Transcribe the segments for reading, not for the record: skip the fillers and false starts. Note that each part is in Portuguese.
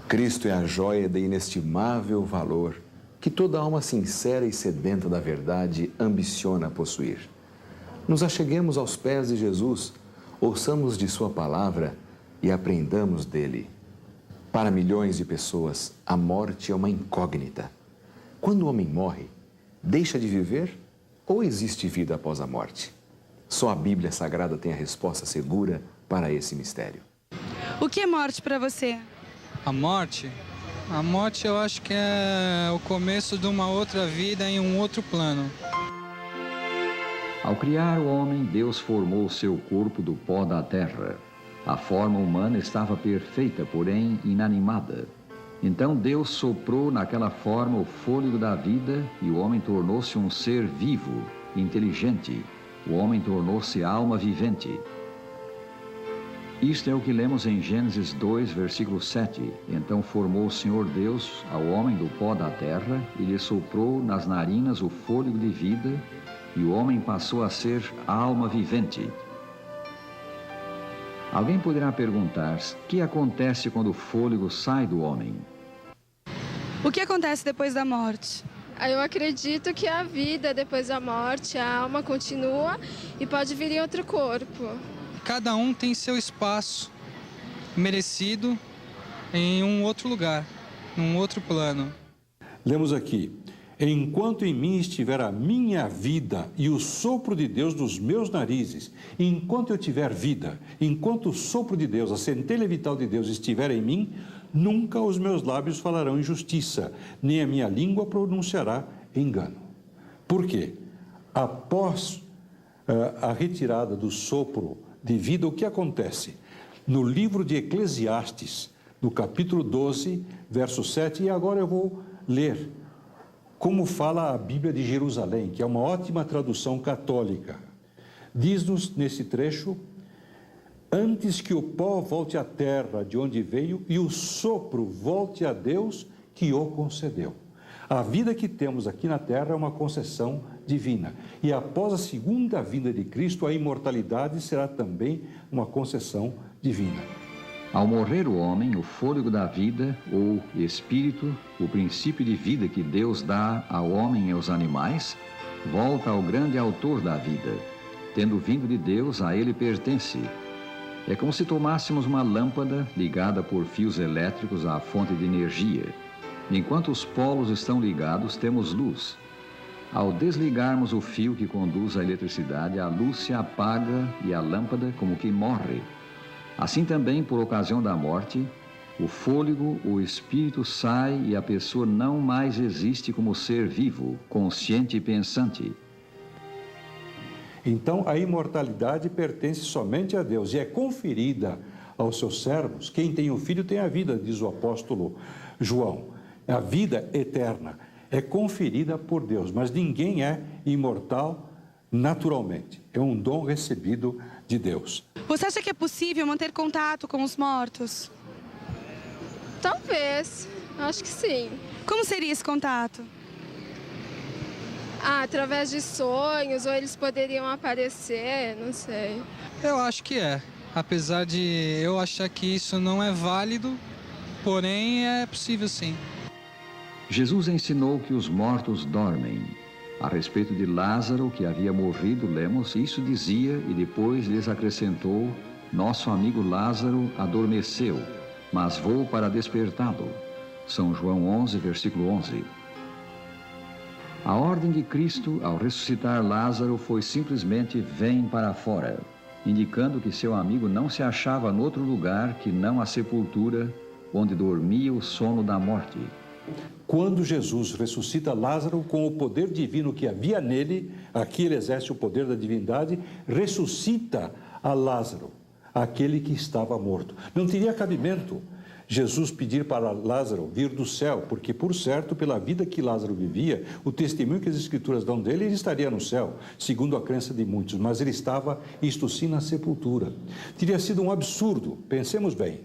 Cristo é a joia de inestimável valor que toda alma sincera e sedenta da verdade ambiciona possuir. Nos acheguemos aos pés de Jesus, ouçamos de sua palavra e aprendamos dele. Para milhões de pessoas, a morte é uma incógnita. Quando o homem morre, deixa de viver ou existe vida após a morte? Só a Bíblia Sagrada tem a resposta segura para esse mistério. O que é morte para você? A morte? A morte eu acho que é o começo de uma outra vida em um outro plano. Ao criar o homem, Deus formou seu corpo do pó da terra. A forma humana estava perfeita, porém inanimada. Então Deus soprou naquela forma o fôlego da vida e o homem tornou-se um ser vivo, inteligente. O homem tornou-se alma vivente. Isto é o que lemos em Gênesis 2, versículo 7. Então formou o Senhor Deus ao homem do pó da terra e lhe soprou nas narinas o fôlego de vida, e o homem passou a ser alma vivente. Alguém poderá perguntar: o que acontece quando o fôlego sai do homem? O que acontece depois da morte? Eu acredito que a vida depois da morte, a alma continua e pode vir em outro corpo. Cada um tem seu espaço merecido em um outro lugar, num outro plano. Lemos aqui: enquanto em mim estiver a minha vida e o sopro de Deus nos meus narizes, enquanto eu tiver vida, enquanto o sopro de Deus, a centelha vital de Deus estiver em mim, nunca os meus lábios falarão injustiça, nem a minha língua pronunciará engano. Por quê? Após a retirada do sopro de vida, o que acontece? No livro de Eclesiastes, no capítulo 12, verso 7, e agora eu vou ler como fala a Bíblia de Jerusalém, que é uma ótima tradução católica. Diz-nos nesse trecho: antes que o pó volte à terra de onde veio e o sopro volte a Deus que o concedeu. A vida que temos aqui na terra é uma concessão divina. E após a segunda vinda de Cristo, a imortalidade será também uma concessão divina. Ao morrer o homem, o fôlego da vida, ou espírito, o princípio de vida que Deus dá ao homem e aos animais, volta ao grande autor da vida. Tendo vindo de Deus, a ele pertence. É como se tomássemos uma lâmpada ligada por fios elétricos à fonte de energia. Enquanto os polos estão ligados, temos luz. Ao desligarmos o fio que conduz à eletricidade, a luz se apaga e a lâmpada como que morre. Assim também, por ocasião da morte, o fôlego, o espírito sai e a pessoa não mais existe como ser vivo, consciente e pensante. Então, a imortalidade pertence somente a Deus e é conferida aos seus servos. Quem tem o Filho tem a vida, diz o apóstolo João. A vida eterna é conferida por Deus, mas ninguém é imortal naturalmente. É um dom recebido de Deus. Você acha que é possível manter contato com os mortos? Talvez, acho que sim. Como seria esse contato? Através de sonhos, ou eles poderiam aparecer, não sei. Eu acho que é. Apesar de eu achar que isso não é válido, porém é possível sim. Jesus ensinou que os mortos dormem. A respeito de Lázaro, que havia morrido, lemos: isso dizia e depois lhes acrescentou: nosso amigo Lázaro adormeceu, mas vou para despertá-lo. São João 11, versículo 11. A ordem de Cristo ao ressuscitar Lázaro foi simplesmente: vem para fora, indicando que seu amigo não se achava noutro lugar que não a sepultura, onde dormia o sono da morte. Quando Jesus ressuscita Lázaro, com o poder divino que havia nele, aqui ele exerce o poder da divindade, ressuscita a Lázaro, aquele que estava morto. Não teria cabimento Jesus pedir para Lázaro vir do céu, porque, por certo, pela vida que Lázaro vivia, o testemunho que as Escrituras dão dele, ele estaria no céu, segundo a crença de muitos, mas ele estava, isto sim, na sepultura. Teria sido um absurdo, pensemos bem,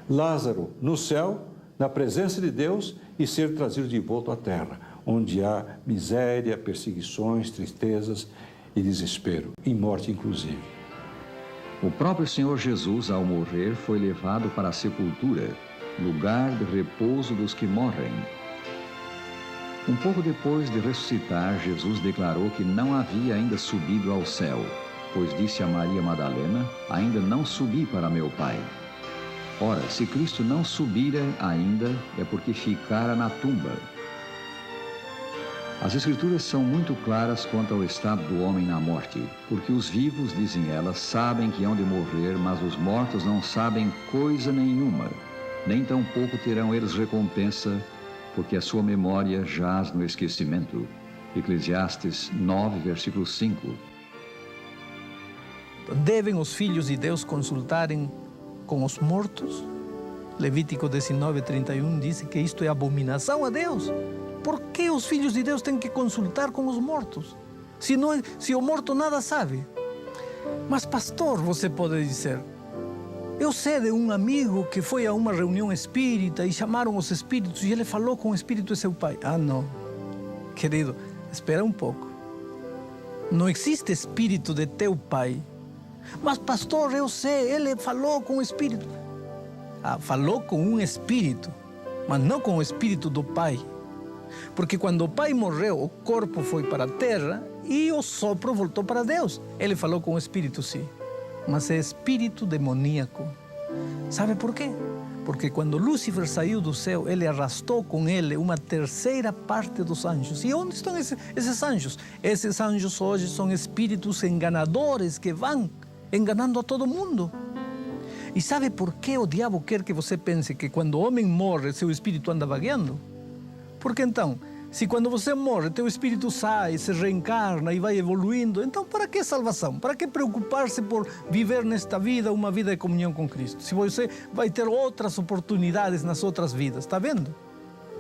Lázaro no céu, na presença de Deus, e ser trazido de volta à terra, onde há miséria, perseguições, tristezas e desespero, e morte inclusive. O próprio Senhor Jesus, ao morrer, foi levado para a sepultura. lugar de repouso dos que morrem. Um pouco depois de ressuscitar, Jesus declarou que não havia ainda subido ao céu, pois disse a Maria Madalena: ainda não subi para meu Pai. Ora, se Cristo não subira ainda, é porque ficara na tumba. As Escrituras são muito claras quanto ao estado do homem na morte, porque os vivos, dizem elas, sabem que hão de morrer, mas os mortos não sabem coisa nenhuma, nem tampouco terão eles recompensa, porque a sua memória jaz no esquecimento. Eclesiastes 9, versículo 5. Devem os filhos de Deus consultarem com os mortos? Levítico 19, 31 diz que isto é abominação a Deus. Por que os filhos de Deus têm que consultar com os mortos? Se o morto nada sabe. Mas pastor, você pode dizer, eu sei de um amigo que foi a uma reunião espírita e chamaram os espíritos e ele falou com o espírito de seu pai. Ah, não. Querido, espera um pouco. Não existe espírito de teu pai. Mas pastor, eu sei, ele falou com o espírito. Ah, falou com um espírito, mas não com o espírito do pai. Porque quando o pai morreu, o corpo foi para a terra e o sopro voltou para Deus. Ele falou com o espírito, sim, mas é espírito demoníaco. Sabe por quê? Porque quando Lúcifer saiu do céu, ele arrastou com ele uma terceira parte dos anjos. E onde estão esses anjos? Esses anjos hoje são espíritos enganadores que vão enganando a todo mundo. E sabe por que o diabo quer que você pense que quando o homem morre, seu espírito anda vagueando? Porque então, se quando você morre, teu espírito sai, se reencarna e vai evoluindo, então para que salvação? Para que preocupar-se por viver nesta vida uma vida de comunhão com Cristo? Se você vai ter outras oportunidades nas outras vidas, está vendo?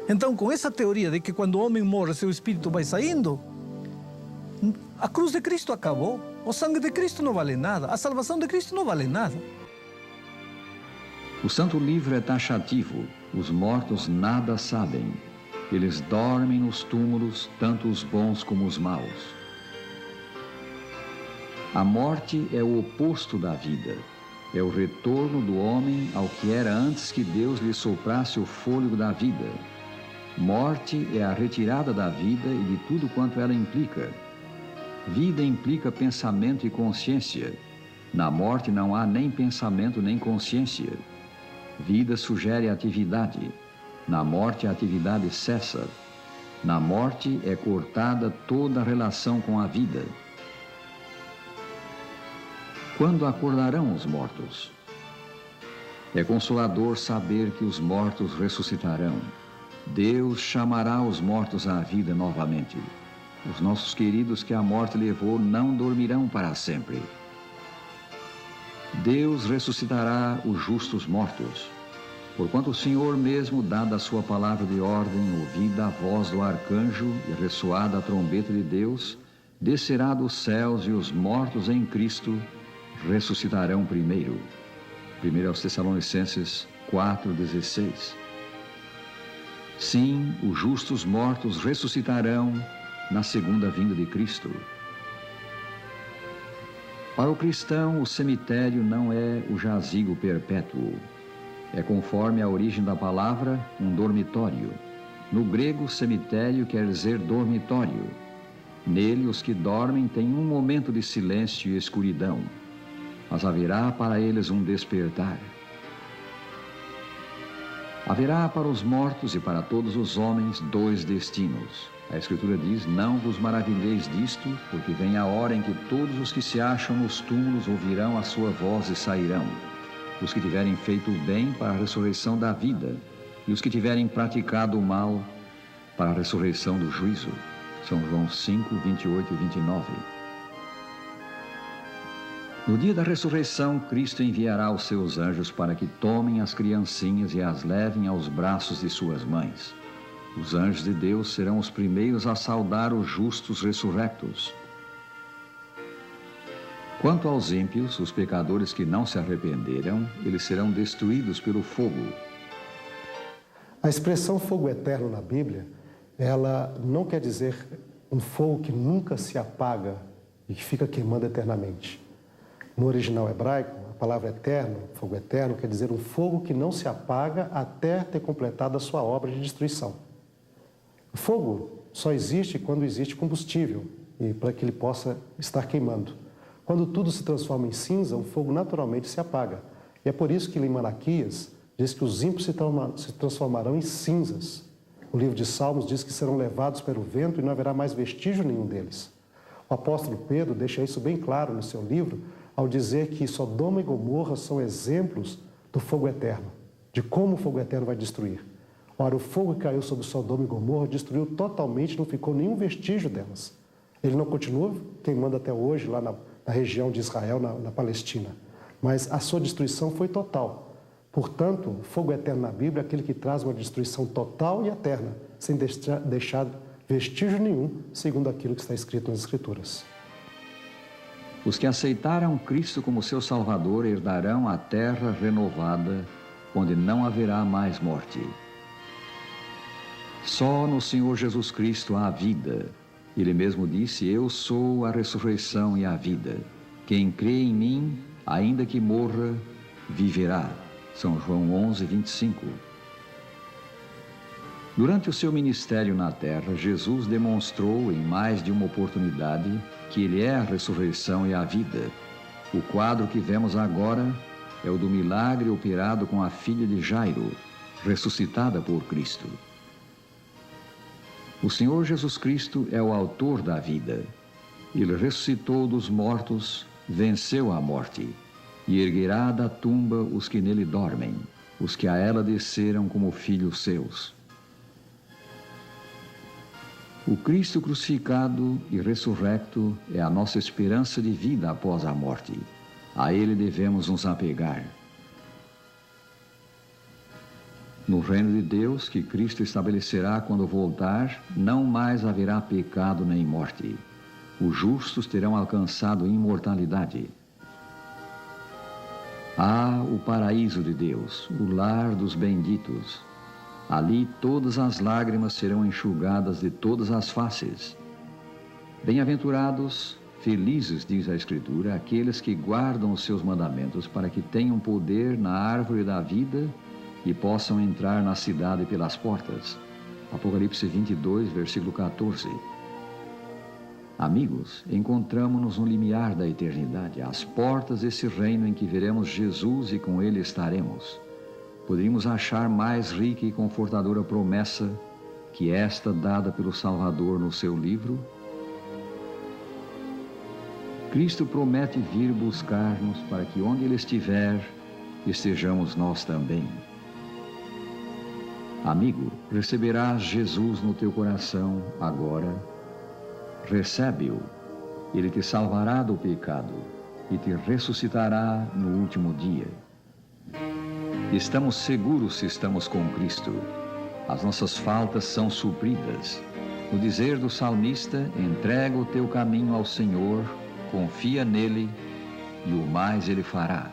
Então, com essa teoria de que quando o homem morre, seu espírito vai saindo, a cruz de Cristo acabou, o sangue de Cristo não vale nada, a salvação de Cristo não vale nada. O Santo Livro é taxativo, os mortos nada sabem. Eles dormem nos túmulos, tanto os bons como os maus. A morte é o oposto da vida. É o retorno do homem ao que era antes que Deus lhe soprasse o fôlego da vida. Morte é a retirada da vida e de tudo quanto ela implica. Vida implica pensamento e consciência. Na morte não há nem pensamento nem consciência. Vida sugere atividade. Na morte a atividade cessa. Na morte é cortada toda a relação com a vida. Quando acordarão os mortos? É consolador saber que os mortos ressuscitarão. Deus chamará os mortos à vida novamente. Os nossos queridos que a morte levou não dormirão para sempre. Deus ressuscitará os justos mortos. Porquanto o Senhor mesmo, dada a sua palavra de ordem, ouvida a voz do arcanjo e ressoada a trombeta de Deus, descerá dos céus e os mortos em Cristo ressuscitarão primeiro. 1 Tessalonicenses 4,16. Sim, os justos mortos ressuscitarão na segunda vinda de Cristo. Para o cristão, o cemitério não é o jazigo perpétuo. É, conforme a origem da palavra, um dormitório. No grego, cemitério quer dizer dormitório. Nele, os que dormem têm um momento de silêncio e escuridão, mas haverá para eles um despertar. Haverá para os mortos e para todos os homens dois destinos. A Escritura diz: não vos maravilheis disto, porque vem a hora em que todos os que se acham nos túmulos ouvirão a sua voz e sairão. Os que tiverem feito o bem para a ressurreição da vida, e os que tiverem praticado o mal para a ressurreição do juízo. São João 5, 28 e 29. No dia da ressurreição, Cristo enviará os seus anjos para que tomem as criancinhas e as levem aos braços de suas mães. Os anjos de Deus serão os primeiros a saudar os justos ressurrectos. Quanto aos ímpios, os pecadores que não se arrependeram, eles serão destruídos pelo fogo. A expressão fogo eterno na Bíblia, ela não quer dizer um fogo que nunca se apaga e que fica queimando eternamente. No original hebraico, a palavra eterno, fogo eterno, quer dizer um fogo que não se apaga até ter completado a sua obra de destruição. O fogo só existe quando existe combustível e para que ele possa estar queimando. Quando tudo se transforma em cinza, o fogo naturalmente se apaga. E é por isso que em Malaquias diz que os ímpios se transformarão em cinzas. O livro de Salmos diz que serão levados pelo vento e não haverá mais vestígio nenhum deles. O apóstolo Pedro deixa isso bem claro no seu livro, ao dizer que Sodoma e Gomorra são exemplos do fogo eterno, de como o fogo eterno vai destruir. Ora, o fogo que caiu sobre Sodoma e Gomorra destruiu totalmente, não ficou nenhum vestígio delas. Ele não continua queimando até hoje lá na região de Israel, na Palestina. Mas a sua destruição foi total. Portanto, o fogo eterno na Bíblia é aquele que traz uma destruição total e eterna, sem deixar vestígio nenhum, segundo aquilo que está escrito nas Escrituras. Os que aceitaram Cristo como seu Salvador herdarão a terra renovada, onde não haverá mais morte. Só no Senhor Jesus Cristo há vida. Ele mesmo disse: eu sou a ressurreição e a vida. Quem crê em mim, ainda que morra, viverá. São João 11, 25. Durante o seu ministério na terra, Jesus demonstrou em mais de uma oportunidade que ele é a ressurreição e a vida. O quadro que vemos agora é o do milagre operado com a filha de Jairo, ressuscitada por Cristo. O Senhor Jesus Cristo é o autor da vida. Ele ressuscitou dos mortos, venceu a morte, e erguerá da tumba os que nele dormem, os que a ela desceram como filhos seus. O Cristo crucificado e ressurrecto é a nossa esperança de vida após a morte. A ele devemos nos apegar. No reino de Deus, que Cristo estabelecerá quando voltar, não mais haverá pecado nem morte. Os justos terão alcançado imortalidade. Há o paraíso de Deus, o lar dos benditos. Ali todas as lágrimas serão enxugadas de todas as faces. Bem-aventurados, felizes, diz a Escritura, aqueles que guardam os seus mandamentos para que tenham poder na árvore da vida e possam entrar na cidade pelas portas. Apocalipse 22, versículo 14. Amigos, encontramo-nos no limiar da eternidade, às portas desse reino em que veremos Jesus e com ele estaremos. Poderíamos achar mais rica e confortadora promessa que esta dada pelo Salvador no seu livro? Cristo promete vir buscar-nos para que onde Ele estiver, estejamos nós também. Amigo, receberás Jesus no teu coração agora. Recebe-o. Ele te salvará do pecado e te ressuscitará no último dia. Estamos seguros se estamos com Cristo. As nossas faltas são supridas. No dizer do salmista, entrega o teu caminho ao Senhor, confia nele e o mais Ele fará.